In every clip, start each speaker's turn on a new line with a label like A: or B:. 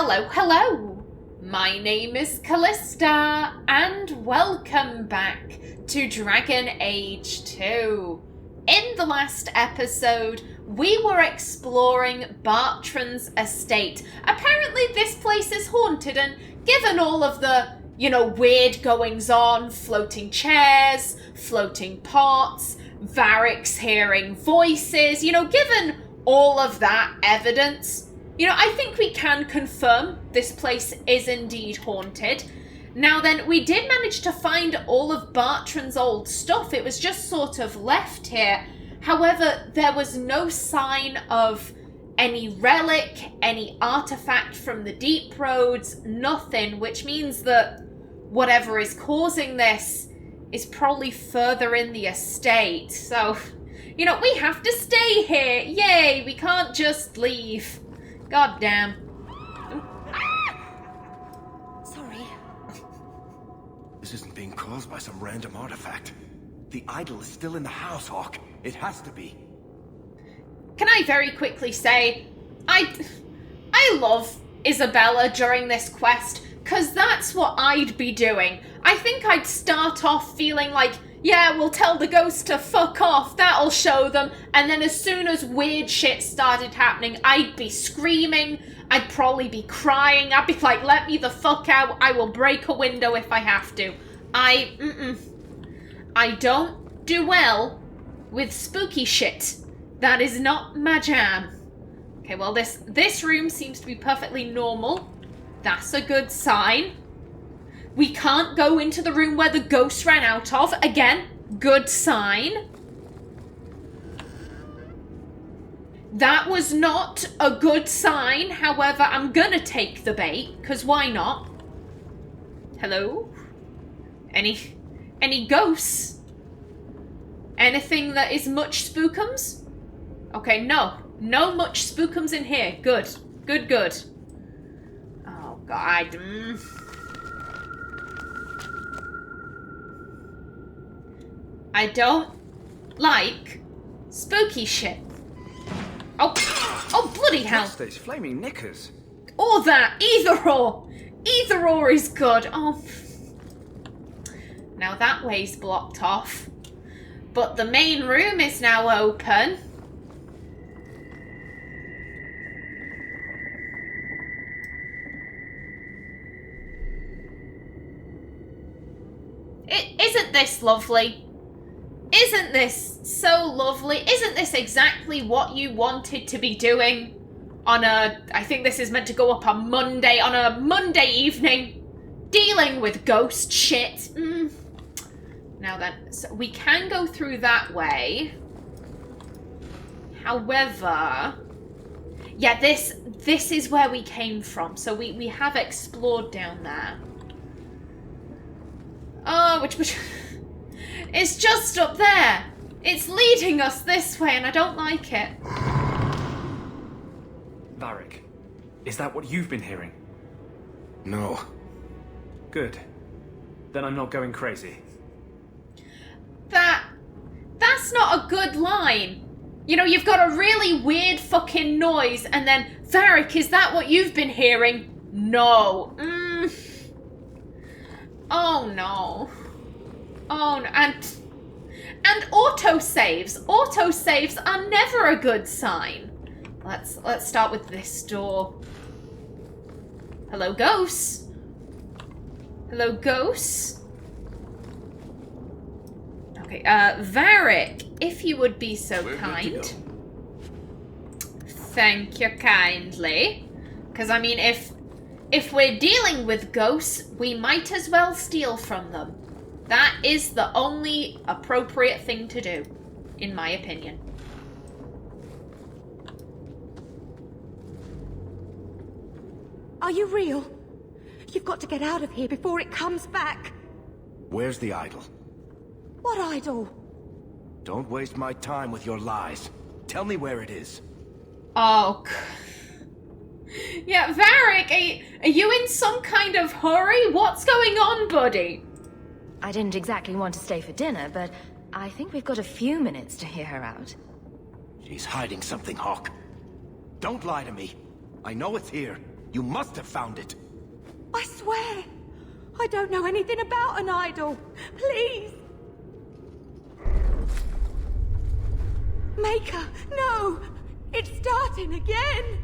A: Hello, hello! My name is Kallista, and welcome back to Dragon Age 2. In the last episode, we were exploring Bartrand's estate. Apparently this place is haunted, and given all of the, weird goings-on, floating chairs, floating pots, Varric's hearing voices, given all of that evidence, I think we can confirm this place is indeed haunted. Now then, we did manage to find all of Bartrand's old stuff. It was just sort of left here. However, there was no sign of any relic, any artifact from the deep roads, nothing, which means that whatever is causing this is probably further in the estate. So, we have to stay here. Yay, we can't just leave. God damn.
B: Sorry.
C: This isn't being caused by some random artifact. The idol is still in the house, Hawk. It has to be.
A: Can I very quickly say, I love Isabella during this quest, because that's what I'd be doing. I think I'd start off feeling like, yeah, we'll tell the ghost to fuck off, that'll show them, and then as soon as weird shit started happening, I'd be screaming, I'd probably be crying, I'd be like, let me the fuck out, I will break a window if I have to. I don't do well with spooky shit. That is not my jam. Okay, well this room seems to be perfectly normal. That's a good sign. We can't go into the room where the ghost ran out of. Again, good sign. That was not a good sign. However, I'm gonna take the bait, because why not? Hello? Any ghosts? Anything that is much spookums? Okay, no much spookums in here. Good. Oh, God. I don't like spooky shit. Oh, bloody hell.
C: What's these flaming knickers?
A: Or that, either or. Either or is good. Oh. Now that way's blocked off. But the main room is now open. Isn't this lovely? Isn't this so lovely? Isn't this exactly what you wanted to be doing on I think this is meant to go up on Monday, on a Monday evening, dealing with ghost shit. Now then, so we can go through that way. However, yeah, this is where we came from, so we have explored down there. Oh, which it's just up there. It's leading us this way, and I don't like it.
D: Varric, is that what you've been hearing?
C: No.
D: Good. Then I'm not going crazy.
A: That's not a good line. You've got a really weird fucking noise, and then, Varric, is that what you've been hearing? No. Oh no. Oh no. And autosaves. Autosaves are never a good sign. Let's start with this door. Hello, ghosts. Hello, ghosts. Okay, Varric, if you would be so kind. Thank you kindly. Because, I mean, if we're dealing with ghosts, we might as well steal from them. That is the only appropriate thing to do, in my opinion.
B: Are you real? You've got to get out of here before it comes back.
C: Where's the idol?
B: What idol?
C: Don't waste my time with your lies. Tell me where it is.
A: Oh, yeah, Varric, are you in some kind of hurry? What's going on, buddy?
E: I didn't exactly want to stay for dinner, but I think we've got a few minutes to hear her out.
C: She's hiding something, Hawk. Don't lie to me. I know it's here. You must have found it.
B: I swear, I don't know anything about an idol. Please. Maker, no! It's starting again!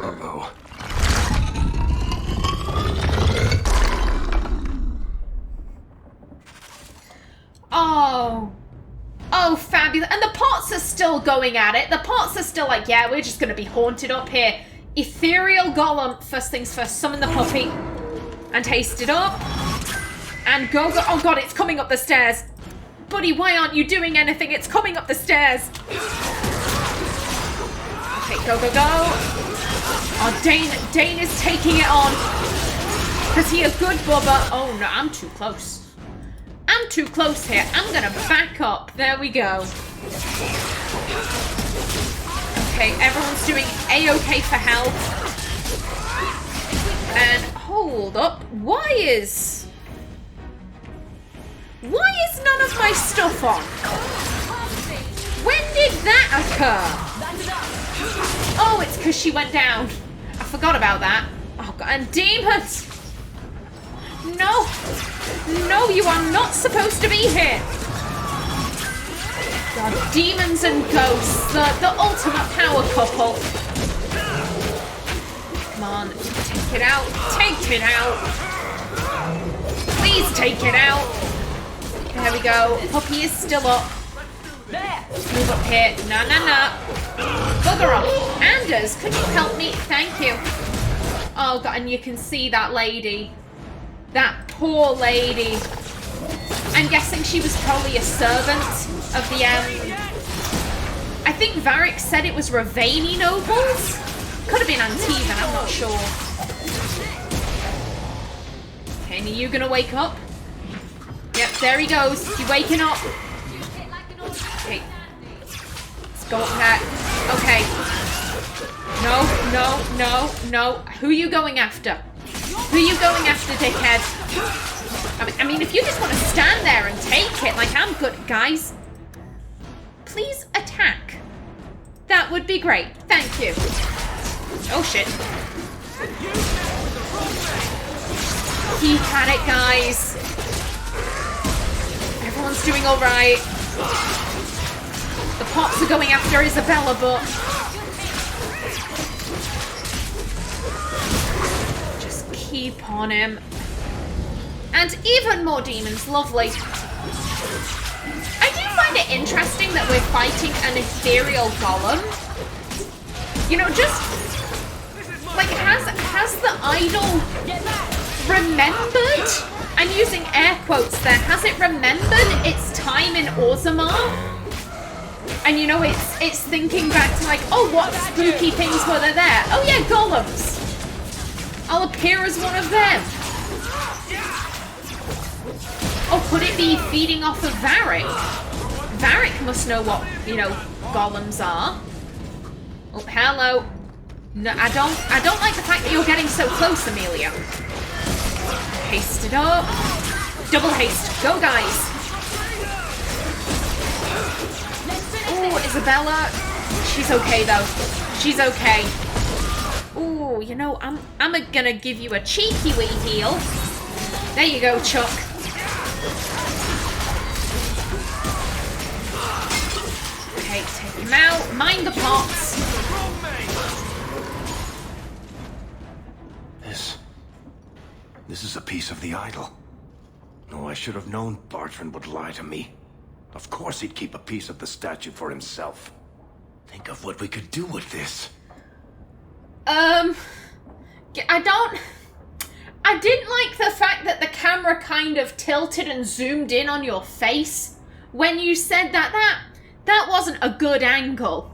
C: Uh-oh.
A: Oh, fabulous. And the pots are still going at it. The pots are still like, yeah, we're just going to be haunted up here. Ethereal Golem, first things first, summon the puppy. And haste it up. And go. Oh god, it's coming up the stairs. Buddy, why aren't you doing anything? It's coming up the stairs. Okay, go. Oh, Dane is taking it on. Is he a good bubba? Oh no, I'm too close. I'm too close here. I'm gonna back up. There we go. Okay, everyone's doing A-okay for health. And hold up. Why is none of my stuff on? When did that occur? Oh, it's because she went down. I forgot about that. Oh god, and demons! No! No, you are not supposed to be here! God, demons and ghosts, the ultimate power couple. Come on, take it out. Take it out! Please take it out! There we go. Puppy is still up. Move up here. Nah. Bugger off. Anders, could you help me? Thank you. Oh god, and you can see that lady. That poor lady. I'm guessing she was probably a servant of the I think Varric said it was Ravani nobles? Could have been Antivan, I'm not sure. Okay, are you gonna wake up? Yep, there he goes. He's waking up. Okay. Let's go up there. Okay. No. Who are you going after? Who are you going after, dickhead? I mean, if you just want to stand there and take it, like, I'm good. Guys, please attack. That would be great. Thank you. Oh, shit. Keep at it, guys. Everyone's doing all right. The pots are going after Isabella, but just keep on him. And even more demons. Lovely. I do find it interesting that we're fighting an ethereal golem. You know, just like has the idol remembered? I'm using air quotes there. Has it remembered its time in Orzammar? And you know, it's thinking back to like, oh, what spooky things were there? Oh yeah, golems. I'll appear as one of them. Or could it be feeding off of Varric? Varric must know what, you know, golems are. Oh, hello. No, I don't like the fact that you're getting so close, Amelia. Haste it up. Double haste. Go, guys. Oh, Isabella. She's okay, though. She's okay. Oh, you know, I'm gonna give you a cheeky wee heal. There you go, Chuck. Okay, take him out. Mind the pots.
C: This is a piece of the idol. Oh, I should have known Bartrand would lie to me. Of course he'd keep a piece of the statue for himself. Think of what we could do with this.
A: I didn't like the fact that the camera kind of tilted and zoomed in on your face when you said that wasn't a good angle.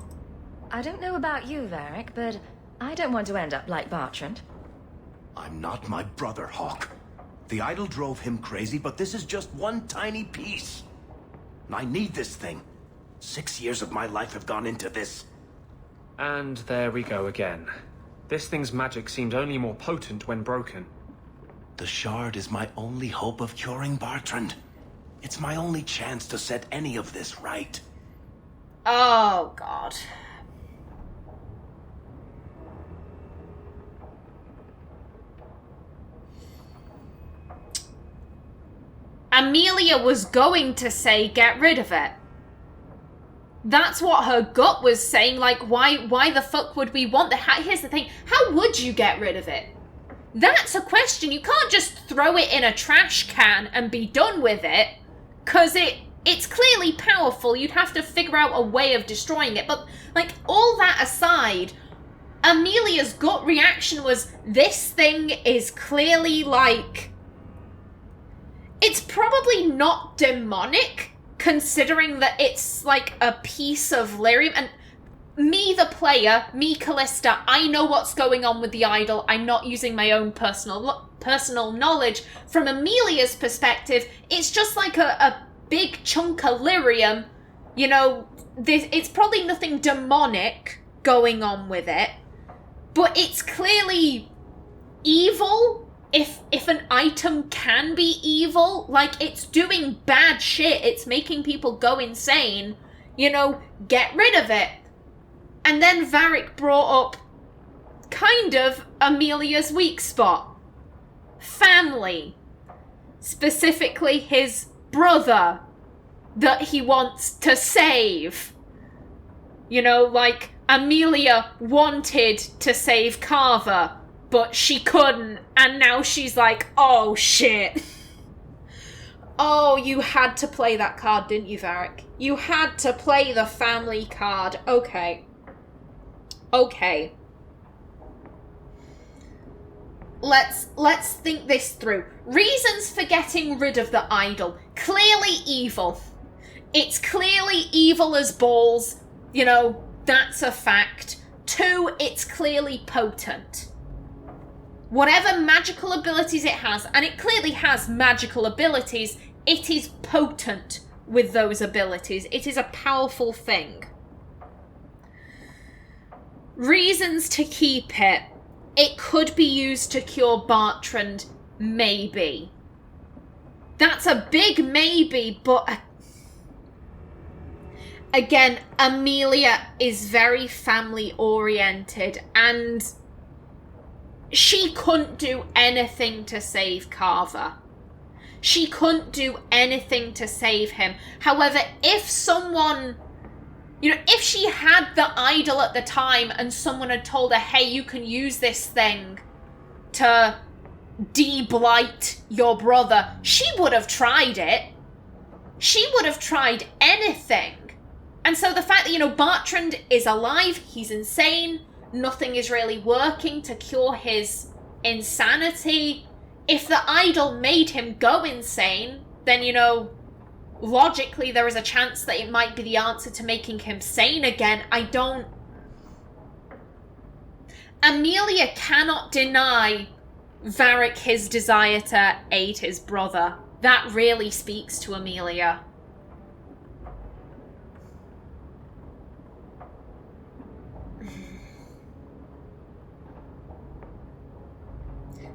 E: I don't know about you, Varric, but I don't want to end up like Bartrand.
C: I'm not my brother, Hawk. The idol drove him crazy, but this is just one tiny piece. I need this thing. 6 years of my life have gone into this.
D: And there we go again. This thing's magic seemed only more potent when broken.
C: The shard is my only hope of curing Bartrand. It's my only chance to set any of this right.
A: Oh, God. Amelia was going to say, get rid of it. That's what her gut was saying. Like, why the fuck would we want that? Here's the thing. How would you get rid of it? That's a question. You can't just throw it in a trash can and be done with it. Because it's clearly powerful. You'd have to figure out a way of destroying it. But, like, all that aside, Amelia's gut reaction was, this thing is clearly, like... It's probably not demonic, considering that it's, like, a piece of lyrium. And me, the player, me, Kallista, I know what's going on with the idol. I'm not using my own personal knowledge. From Amelia's perspective, it's just like a big chunk of lyrium. You know, it's probably nothing demonic going on with it. But it's clearly evil. If an item can be evil, like, it's doing bad shit, it's making people go insane, you know, get rid of it. And then Varric brought up kind of Amelia's weak spot. Family. Specifically his brother that he wants to save. You know, like, Amelia wanted to save Carver, but she couldn't, and now she's like, oh shit. Oh, you had to play that card, didn't you, Varric? You had to play the family card. Okay. Okay. Let's think this through. Reasons for getting rid of the idol. Clearly evil. It's clearly evil as balls. You know, that's a fact. 2, it's clearly potent. Whatever magical abilities it has, and it clearly has magical abilities, it is potent with those abilities. It is a powerful thing. Reasons to keep it. It could be used to cure Bartrand, maybe. That's a big maybe, but... Again, Amelia is very family-oriented, and... she couldn't do anything to save Carver. She couldn't do anything to save him. However, if someone... You know, if she had the idol at the time and someone had told her, hey, you can use this thing to de-blight your brother, she would have tried it. She would have tried anything. And so the fact that, you know, Bartrand is alive, he's insane, nothing is really working to cure his insanity. If the idol made him go insane, then, you know, logically there is a chance that it might be the answer to making him sane again. Amelia cannot deny Varric his desire to aid his brother. That really speaks to Amelia.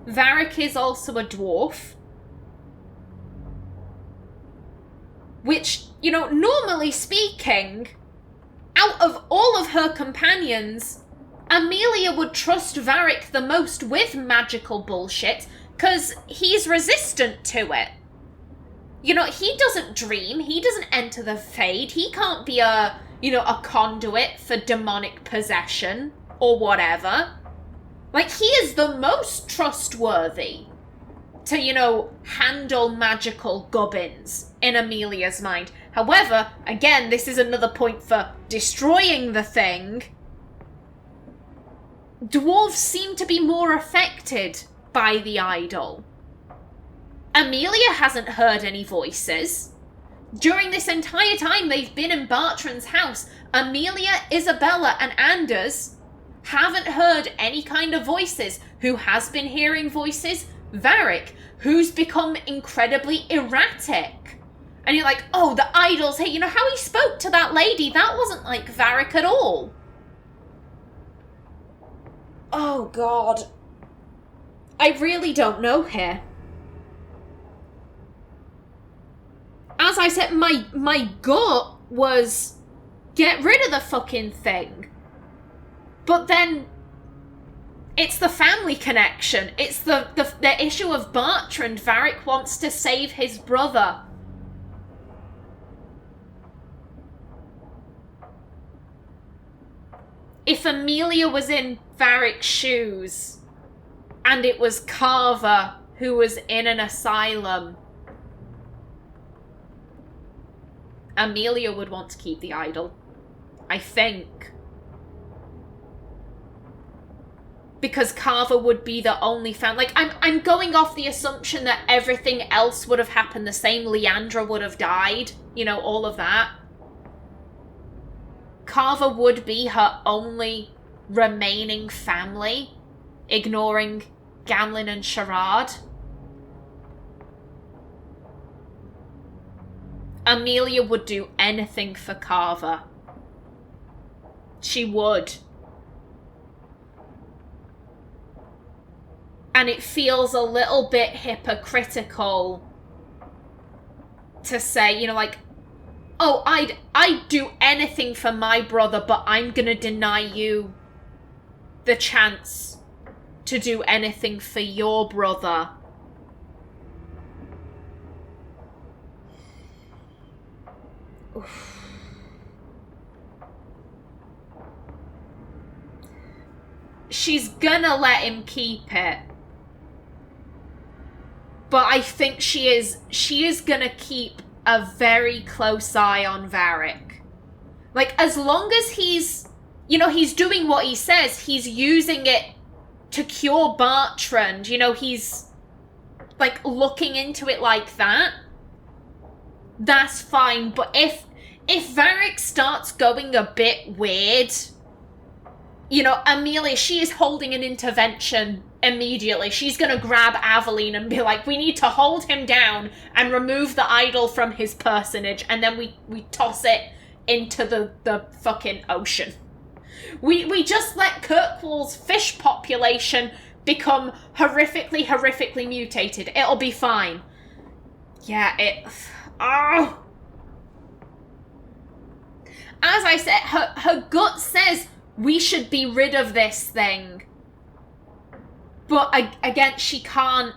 A: Varric is also a dwarf. Which, you know, normally speaking, out of all of her companions, Amelia would trust Varric the most with magical bullshit, because he's resistant to it. You know, he doesn't dream, he doesn't enter the Fade, he can't be a conduit for demonic possession, or whatever. Like, he is the most trustworthy to, you know, handle magical gubbins in Amelia's mind. However, again, this is another point for destroying the thing. Dwarves seem to be more affected by the idol. Amelia hasn't heard any voices. During this entire time they've been in Bartrand's house, Amelia, Isabella, and Anders haven't heard any kind of voices. Who has been hearing voices? Varric, who's become incredibly erratic. And you're like, oh, the idols, hey, you know how he spoke to that lady? That wasn't like Varric at all. Oh, God. I really don't know here. As I said, my gut was get rid of the fucking thing. But then it's the family connection. It's the issue of Bartrand. Varric wants to save his brother. If Amelia was in Varric's shoes and it was Carver who was in an asylum, Amelia would want to keep the idol. I think. Because Carver would be the only fan. Like, I'm going off the assumption that everything else would have happened the same. Leandra would have died. You know, all of that. Carver would be her only remaining family, ignoring Gamlin and Sherrod. Amelia would do anything for Carver. She would. And it feels a little bit hypocritical to say, you know, like, oh, I'd do anything for my brother, but I'm gonna deny you the chance to do anything for your brother. Oof. She's gonna let him keep it. But I think she is gonna keep a very close eye on Varric. Like, as long as he's, you know, he's doing what he says, he's using it to cure Bartrand, you know, he's, like, looking into it like that, that's fine. But if Varric starts going a bit weird, you know, Amelia, she is holding an intervention immediately. She's gonna grab Aveline and be like, we need to hold him down and remove the idol from his personage, and then we toss it into the fucking ocean. We just let Kirkwall's fish population become horrifically mutated. It'll be fine. Yeah, oh. As I said, her gut says we should be rid of this thing. But again, she can't.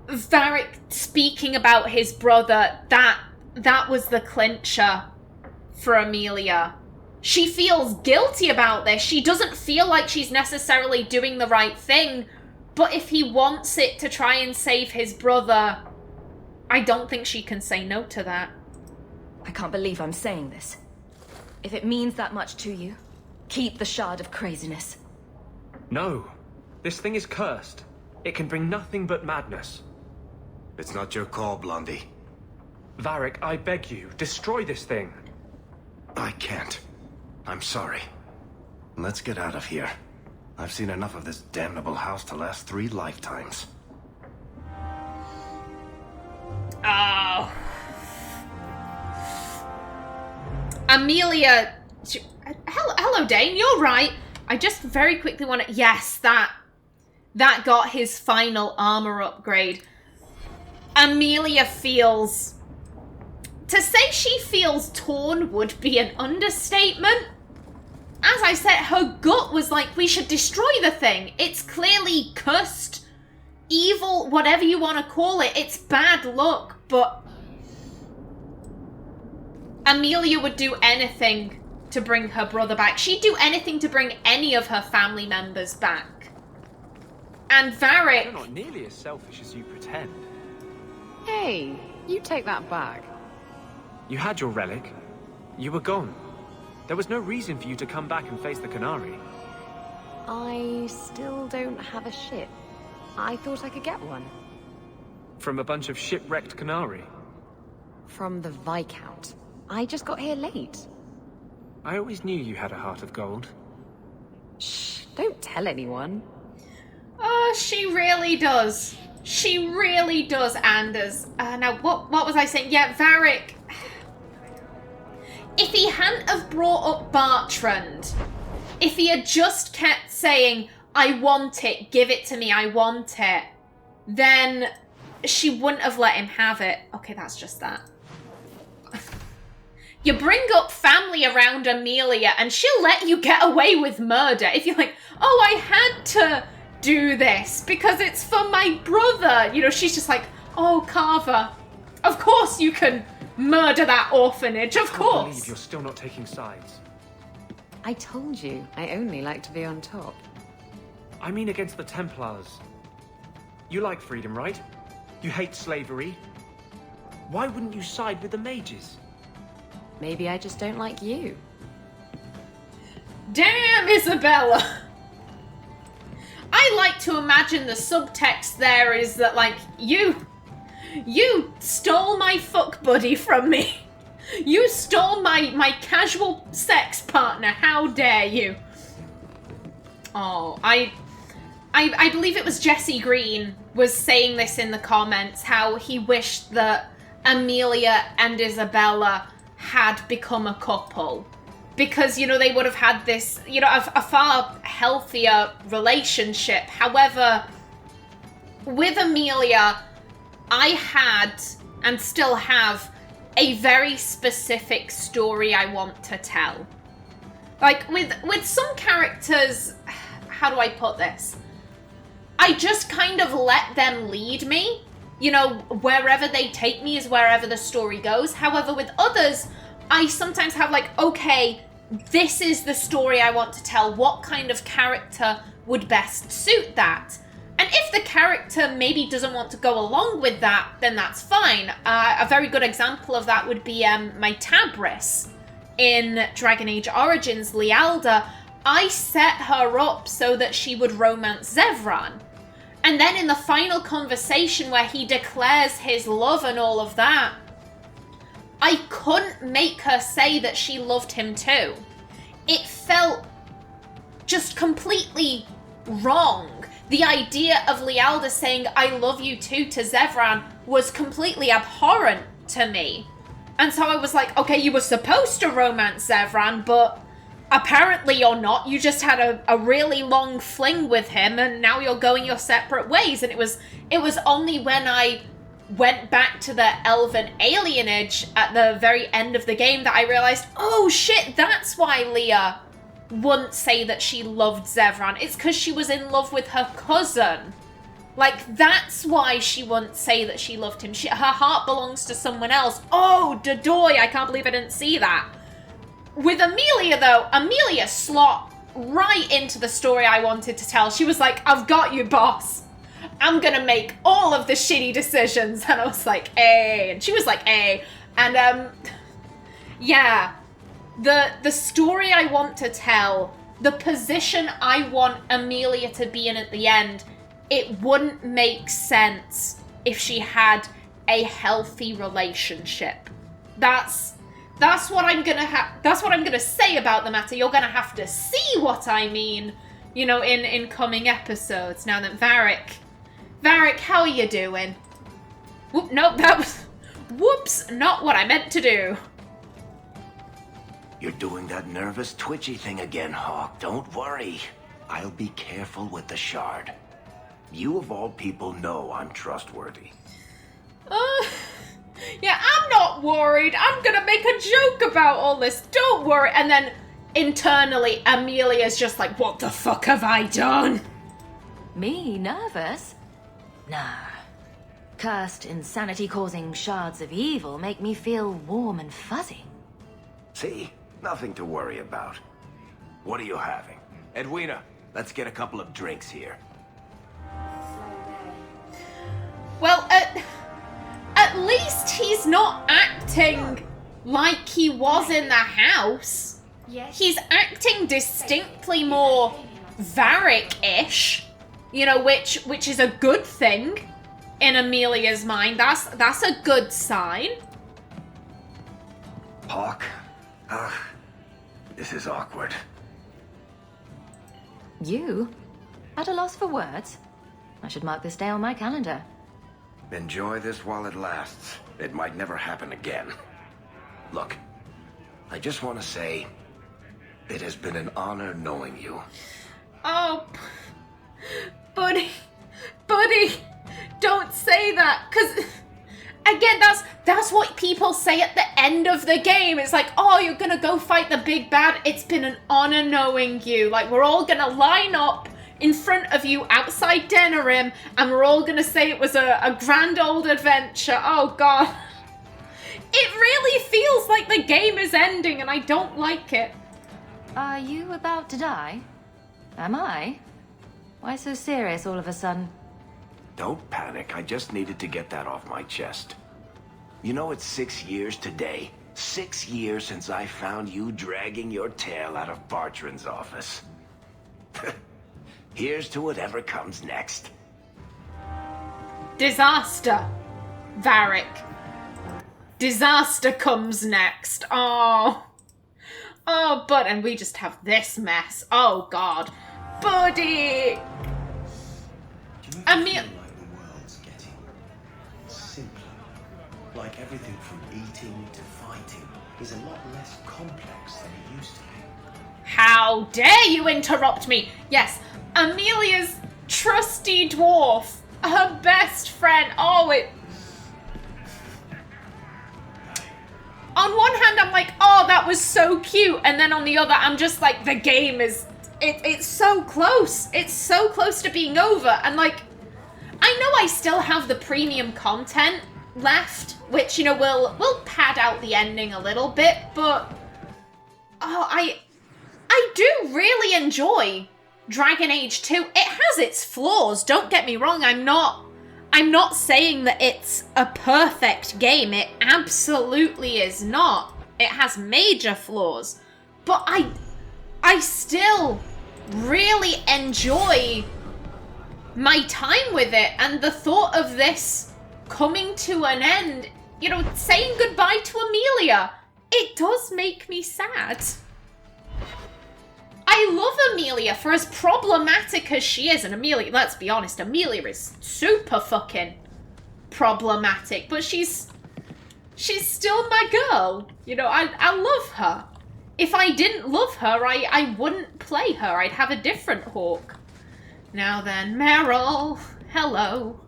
A: Varric speaking about his brother, that was the clincher for Amelia. She feels guilty about this. She doesn't feel like she's necessarily doing the right thing. But if he wants it to try and save his brother, I don't think she can say no to that.
E: I can't believe I'm saying this. If it means that much to you, keep the Shard of Craziness.
D: No. This thing is cursed. It can bring nothing but madness.
C: It's not your call, Blondie.
D: Varric, I beg you, destroy this thing.
C: I can't. I'm sorry. Let's get out of here. I've seen enough of this damnable house to last 3 lifetimes.
A: Oh. Amelia... Hello, Dane, you're right. I just very quickly want to... Yes, that got his final armor upgrade. Amelia feels... To say she feels torn would be an understatement. As I said, her gut was like, we should destroy the thing. It's clearly cursed, evil, whatever you want to call it. It's bad luck, but... Amelia would do anything to bring her brother back. She'd do anything to bring any of her family members back. And Varric...
D: You're not nearly as selfish as you pretend.
F: Hey, you take that back.
D: You had your relic. You were gone. There was no reason for you to come back and face the Canary.
F: I still don't have a ship. I thought I could get one.
D: From a bunch of shipwrecked Canary?
F: From the Viscount. I just got here late.
D: I always knew you had a heart of gold.
F: Shh, don't tell anyone.
A: Oh, she really does. She really does, Anders. Now, what was I saying? Yeah, Varric... If he hadn't have brought up Bartrand, if he had just kept saying, I want it, give it to me, I want it, then she wouldn't have let him have it. Okay, that's just that. You bring up family around Amelia and she'll let you get away with murder if you're like, oh, I had to do this because it's for my brother. You know, she's just like, oh, Carver, of course you can murder that orphanage, of
D: I can't
A: course.
D: believe you're still not taking sides.
F: I told you, I only like to be on top.
D: I mean against the Templars. You like freedom, right? You hate slavery. Why wouldn't you side with the mages?
F: Maybe I just don't like you.
A: Damn, Isabella! I like to imagine the subtext there is that, like, you stole my fuck buddy from me. You stole my casual sex partner. How dare you? Oh, I believe it was Jesse Green was saying this in the comments, how he wished that Amelia and Isabella had become a couple. Because, you know, they would have had this, you know, a far healthier relationship. However, with Amelia, I had, and still have, a very specific story I want to tell. Like, with some characters, how do I put this? I just kind of let them lead me. You know, wherever they take me is wherever the story goes. However, with others, I sometimes have like, okay, this is the story I want to tell. What kind of character would best suit that? And if the character maybe doesn't want to go along with that, then that's fine. A very good example of that would be my Tabris in Dragon Age Origins, Lialda. I set her up so that she would romance Zevran. And then in the final conversation where he declares his love and all of that, I couldn't make her say that she loved him too. It felt just completely wrong. The idea of Lialda saying, I love you too, to Zevran was completely abhorrent to me. And so I was like, okay, you were supposed to romance Zevran, but apparently you're not. You just had a really long fling with him, and now you're going your separate ways. And it was only when I went back to the elven alienage at the very end of the game that I realized, oh shit, that's why Leah wouldn't say that she loved Zevran. It's because she was in love with her cousin. Like, that's why she wouldn't say that she loved him. Her heart belongs to someone else. Oh, Dodoy, I can't believe I didn't see that. With Amelia, though, Amelia slot right into the story I wanted to tell. She was like, I've got you, boss. I'm gonna make all of the shitty decisions. And I was like, hey. And she was like, hey. And, yeah. The story I want to tell, the position I want Amelia to be in at the end, it wouldn't make sense if she had a healthy relationship. That's what I'm gonna say about the matter. You're gonna have to see what I mean, you know, in coming episodes. Now that Varric, how are you doing? Whoop, nope, that was, whoops, not what I meant to do.
C: You're doing that nervous, twitchy thing again, Hawk. Don't worry. I'll be careful with the shard. You of all people know I'm trustworthy.
A: Yeah, I'm not worried. I'm gonna make a joke about all this. Don't worry. And then internally, Amelia's just like, what the fuck have I done?
E: Me nervous? Nah. Cursed, insanity-causing shards of evil make me feel warm and fuzzy.
C: See? Nothing to worry about. What are you having? Edwina, let's get a couple of drinks here.
A: Well, at least he's not acting like he was in the house. He's acting distinctly more Varric-ish, you know, which is a good thing in Amelia's mind. That's a good sign.
C: Hawk, this is awkward.
E: You? At a loss for words? I should mark this day on my calendar.
C: Enjoy this while it lasts. It might never happen again. Look, I just want to say, it has been an honor knowing you.
A: Oh, Buddy, don't say that, because, again, that's what people say at the end of the game. It's like, oh, you're gonna go fight the big bad. It's been an honor knowing you. Like, we're all gonna line up in front of you outside Denerim, and we're all gonna say it was a grand old adventure. Oh, God. It really feels like the game is ending, and I don't like it.
E: Are you about to die? Am I? Why so serious all of a sudden?
C: Don't panic. I just needed to get that off my chest. You know, it's 6 years today. 6 years since I found you dragging your tail out of Bartrand's office. Here's to whatever comes next.
A: Disaster, Varric. Disaster comes next. Oh, but, and we just have this mess. Oh, God. Buddy!
G: Feel like the world's getting simpler? Like everything from eating to fighting is a lot less complex than it used to be.
A: How dare you interrupt me? Yes, Amelia's trusty dwarf, her best friend. Oh, it... On one hand, I'm like, oh, that was so cute. And then on the other, I'm just like, the game is... It's so close. It's so close to being over. And, like, I know I still have the premium content left, which, you know, will pad out the ending a little bit, but... Oh, I do really enjoy Dragon Age 2. It has its flaws, don't get me wrong. I'm not saying that it's a perfect game. It absolutely is not. It has major flaws. But I still really enjoy my time with it. And the thought of this coming to an end, you know, saying goodbye to Amelia, it does make me sad. I love Amelia for as problematic as she is. And Amelia, let's be honest, Amelia is super fucking problematic. But she's still my girl. You know, I love her. If I didn't love her, I wouldn't play her. I'd have a different Hawk. Now then, Merrill. Hello.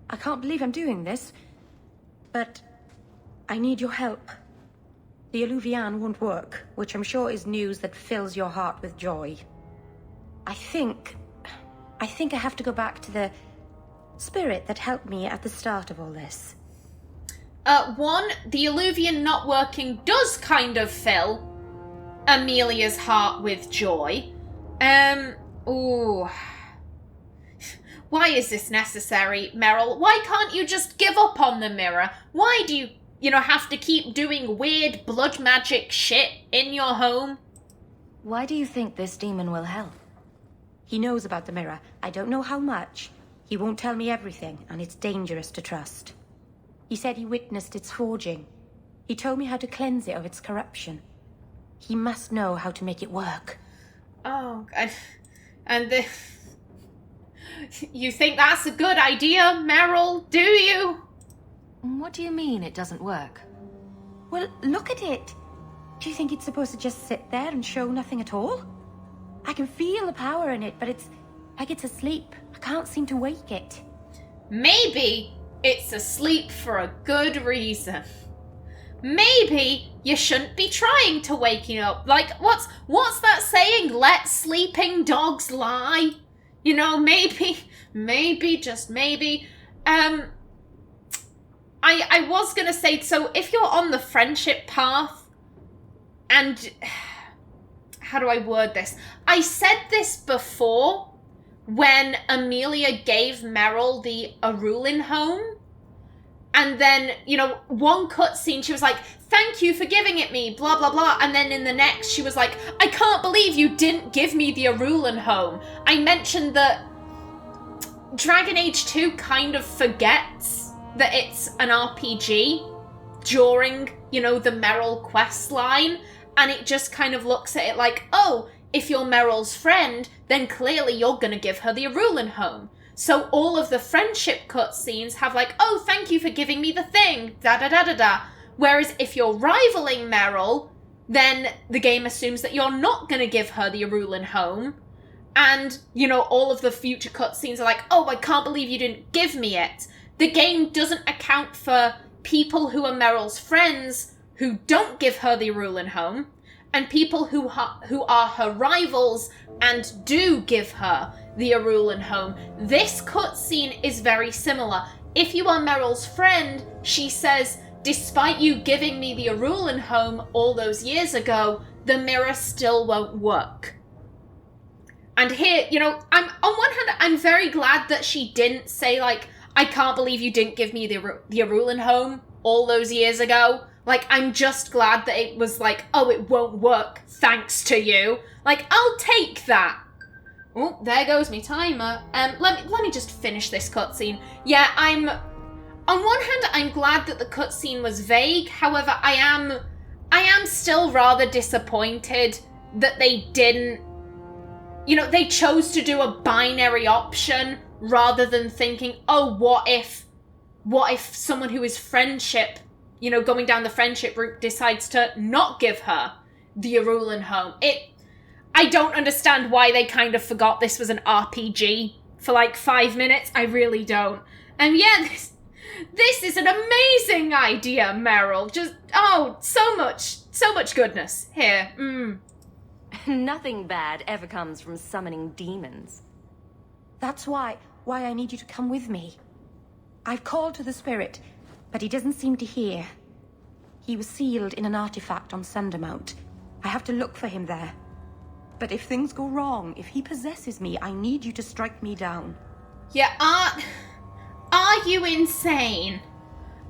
B: I can't believe I'm doing this, but I need your help. The Alluvian won't work, which I'm sure is news that fills your heart with joy. I think I have to go back to the spirit that helped me at the start of all this.
A: One, the Alluvian not working does kind of fill Amelia's heart with joy. Ooh. Why is this necessary, Merrill? Why can't you just give up on the mirror? Why do you know, have to keep doing weird blood magic shit in your home?
B: Why do you think this demon will help? He knows about the mirror. I don't know how much. He won't tell me everything, and it's dangerous to trust. He said he witnessed its forging. He told me how to cleanse it of its corruption. He must know how to make it work.
A: Oh, you think that's a good idea, Merrill? Do you?
E: What do you mean it doesn't work?
B: Well, look at it. Do you think it's supposed to just sit there and show nothing at all? I can feel the power in it, but it's like it's asleep. I can't seem to wake it.
A: Maybe it's asleep for a good reason. Maybe you shouldn't be trying to wake it up. Like, what's that saying? Let sleeping dogs lie. You know, maybe, just maybe. I was gonna say, so if you're on the friendship path, and how do I word this? I said this before when Amelia gave Merrill the Arulin home. And then, you know, one cutscene, she was like, thank you for giving it me, blah, blah, blah. And then in the next, she was like, I can't believe you didn't give me the Arulin home. I mentioned that Dragon Age 2 kind of forgets that it's an RPG during, you know, the Merrill quest line. And it just kind of looks at it like, oh, if you're Merrill's friend, then clearly you're going to give her the Arulin home. So all of the friendship cutscenes have like, oh, thank you for giving me the thing, da-da-da-da-da. Whereas if you're rivaling Merrill, then the game assumes that you're not going to give her the Arulin home. and, you know, all of the future cutscenes are like, oh, I can't believe you didn't give me it. The game doesn't account for people who are Merrill's friends who don't give her the Arulan home, and people who are her rivals and do give her the Arulan home. This cutscene is very similar. If you are Merrill's friend, she says, despite you giving me the Arulan home all those years ago, the mirror still won't work. And here, you know, on one hand, I'm very glad that she didn't say, like, I can't believe you didn't give me the Arulan home all those years ago. Like, I'm just glad that it was like, oh, it won't work thanks to you. Like, I'll take that. Oh, there goes my timer. Let me just finish this cutscene. Yeah, on one hand, I'm glad that the cutscene was vague. However, I am still rather disappointed that they didn't, you know, they chose to do a binary option rather than thinking, oh, what if someone who is friendship, you know, going down the friendship route decides to not give her the Arulan home. I don't understand why they kind of forgot this was an RPG for like 5 minutes. I really don't. And yeah, this is an amazing idea, Merrill. Just, oh, so much goodness here.
E: Nothing bad ever comes from summoning demons.
B: That's why I need you to come with me. I've called to the spirit, but he doesn't seem to hear. He was sealed in an artifact on Sundermount. I have to look for him there. But if things go wrong, if he possesses me, I need you to strike me down.
A: Yeah, are you insane?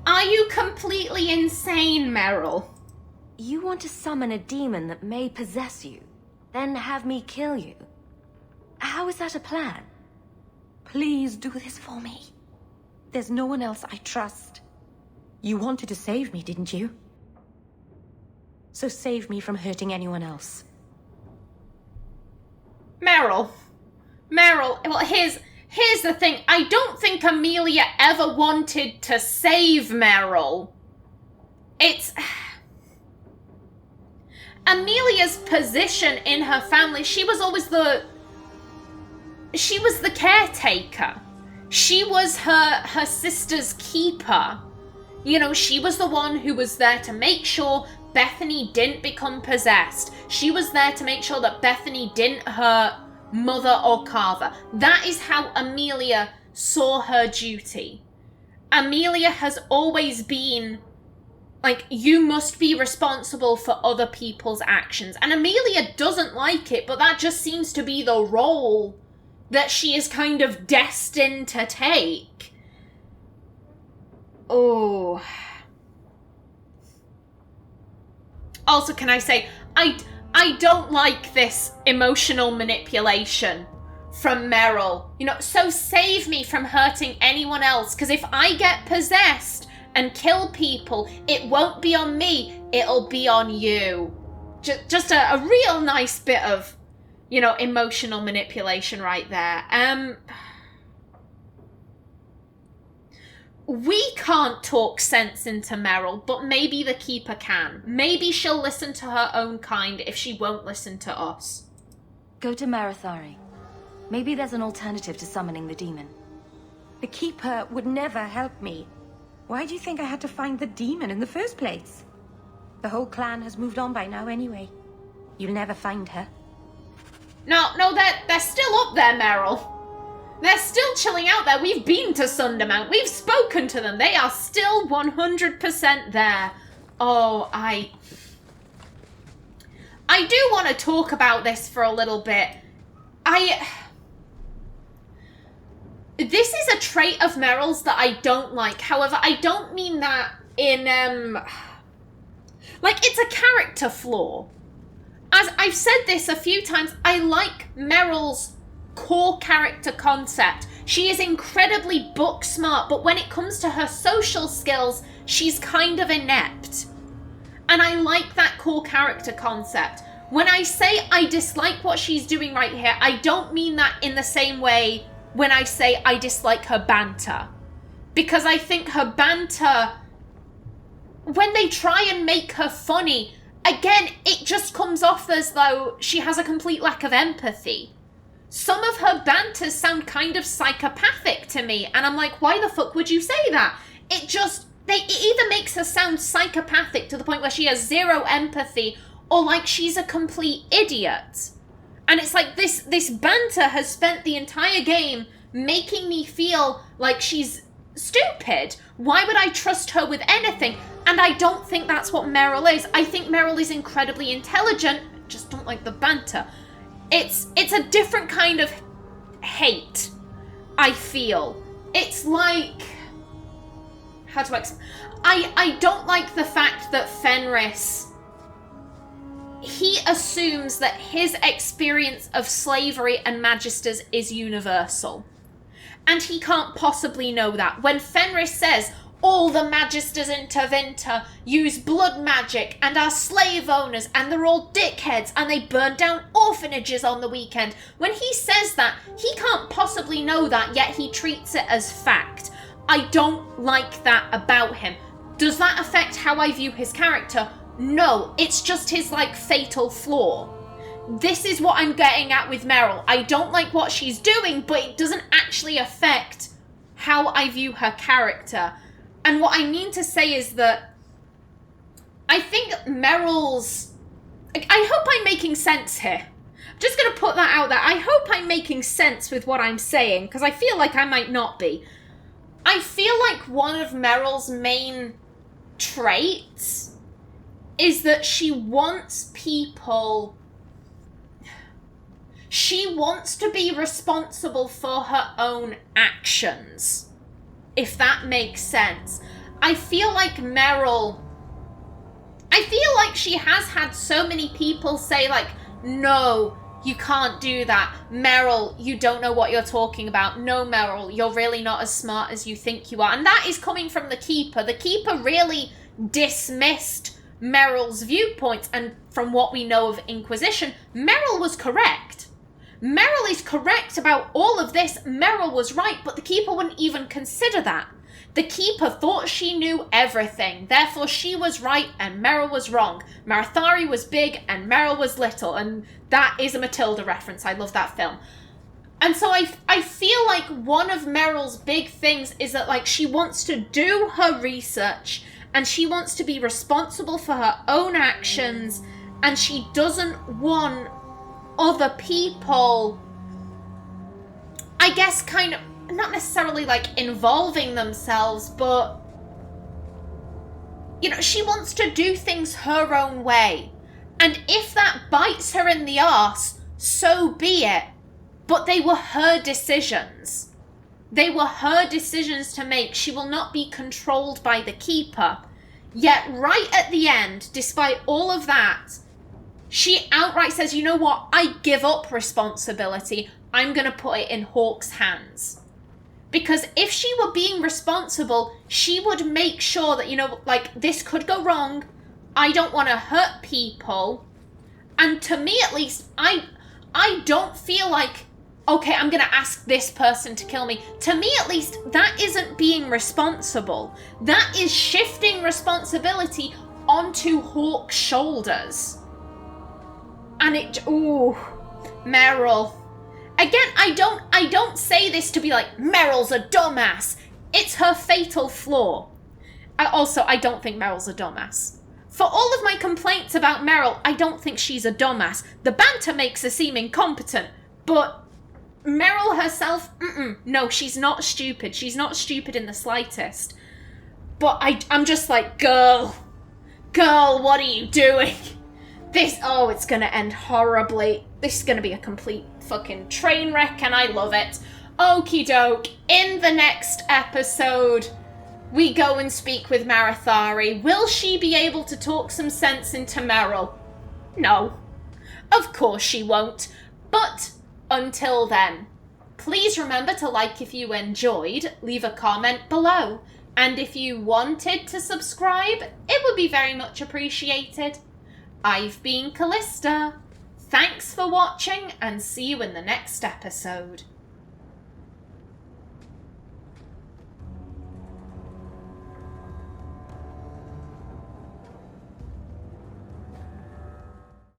A: Are you completely insane, Merrill?
E: You want to summon a demon that may possess you, then have me kill you? How is that a plan?
B: Please do this for me. There's no one else I trust. You wanted to save me, didn't you? So save me from hurting anyone else.
A: Merrill, well, here's the thing. I don't think Amelia ever wanted to save Merrill. It's Amelia's position in her family. She was the caretaker. She was her sister's keeper. You know, she was the one who was there to make sure Bethany didn't become possessed. She was there to make sure that Bethany didn't hurt Mother or Carver. That is how Amelia saw her duty. Amelia has always been like, you must be responsible for other people's actions. And Amelia doesn't like it, but that just seems to be the role that she is kind of destined to take. Oh. Also, can I say, I don't like this emotional manipulation from Merrill. You know, so save me from hurting anyone else, because if I get possessed and kill people, it won't be on me, it'll be on you. Just a real nice bit of, you know, emotional manipulation right there. We can't talk sense into Merrill, but maybe the Keeper can. Maybe she'll listen to her own kind if she won't listen to us.
E: Go to Marathari. Maybe there's an alternative to summoning the demon.
B: The Keeper would never help me. Why do you think I had to find the demon in the first place? The whole clan has moved on by now anyway. You'll never find her.
A: No, they're still up there, Merrill. They're still chilling out there. We've been to Sundermount. We've spoken to them. They are still 100% there. Oh, I do want to talk about this for a little bit. This is a trait of Merrill's that I don't like. However, I don't mean that in, like, it's a character flaw. As I've said this a few times, I like Merrill's core character concept. She is incredibly book smart, but when it comes to her social skills, she's kind of inept. And I like that core character concept. When I say I dislike what she's doing right here, I don't mean that in the same way when I say I dislike her banter. Because I think her banter, when they try and make her funny, again, it just comes off as though she has a complete lack of empathy. Some of her banters sound kind of psychopathic to me, and I'm like, why the fuck would you say that? It either makes her sound psychopathic to the point where she has zero empathy, or like she's a complete idiot. And it's like this banter has spent the entire game making me feel like she's stupid. Why would I trust her with anything? And I don't think that's what Merrill is. I think Merrill is incredibly intelligent. I just don't like the banter. It's a different kind of hate, I feel. It's like... How do I explain? I don't like the fact that Fenris... He assumes that his experience of slavery and magisters is universal. And he can't possibly know that. When Fenris says, all the magisters in Tevinter use blood magic and are slave owners and they're all dickheads and they burn down orphanages on the weekend. When he says that, he can't possibly know that, yet he treats it as fact. I don't like that about him. Does that affect how I view his character? No, it's just his, like, fatal flaw. This is what I'm getting at with Merrill. I don't like what she's doing, but it doesn't actually affect how I view her character. And what I mean to say is that I think Merrill's... I hope I'm making sense here. I'm just going to put that out there. I hope I'm making sense with what I'm saying, because I feel like I might not be. I feel like one of Merrill's main traits is that she wants people... She wants to be responsible for her own actions, if that makes sense. I feel like Merrill... I feel like she has had so many people say, like, no, you can't do that. Merrill, you don't know what you're talking about. No, Merrill, you're really not as smart as you think you are. And that is coming from the Keeper. The Keeper really dismissed Merrill's viewpoints, and from what we know of Inquisition, Merrill was correct. Merrill is correct about all of this. Merrill was right, but the Keeper wouldn't even consider that. The Keeper thought she knew everything, therefore she was right and Merrill was wrong. Marathari was big and Merrill was little, and that is a Matilda reference. I love that film. And so I feel like one of Merrill's big things is that, like, she wants to do her research and she wants to be responsible for her own actions, and she doesn't want other people, I guess, kind of, not necessarily like involving themselves, but, you know, she wants to do things her own way. And if that bites her in the arse, so be it. But they were her decisions. They were her decisions to make. She will not be controlled by the Keeper. Yet right at the end, despite all of that, she outright says, you know what, I give up responsibility. I'm going to put it in Hawke's hands. Because if she were being responsible, she would make sure that, you know, like, this could go wrong. I don't want to hurt people. And to me, at least, I don't feel like, okay, I'm going to ask this person to kill me. To me, at least, that isn't being responsible. That is shifting responsibility onto Hawke's shoulders. And it, ooh, Merrill. Again, I don't say this to be like, Merrill's a dumbass. It's her fatal flaw. I don't think Merrill's a dumbass. For all of my complaints about Merrill, I don't think she's a dumbass. The banter makes her seem incompetent, but Merrill herself, no, she's not stupid. She's not stupid in the slightest. But I'm just like, girl, what are you doing? It's gonna end horribly. This is gonna be a complete fucking train wreck, and I love it. Okie doke. In the next episode, we go and speak with Marathari. Will she be able to talk some sense into Merrill? No. Of course she won't. But until then, please remember to like if you enjoyed, leave a comment below. And if you wanted to subscribe, it would be very much appreciated. I've been Kallista. Thanks for watching, and see you in the next episode.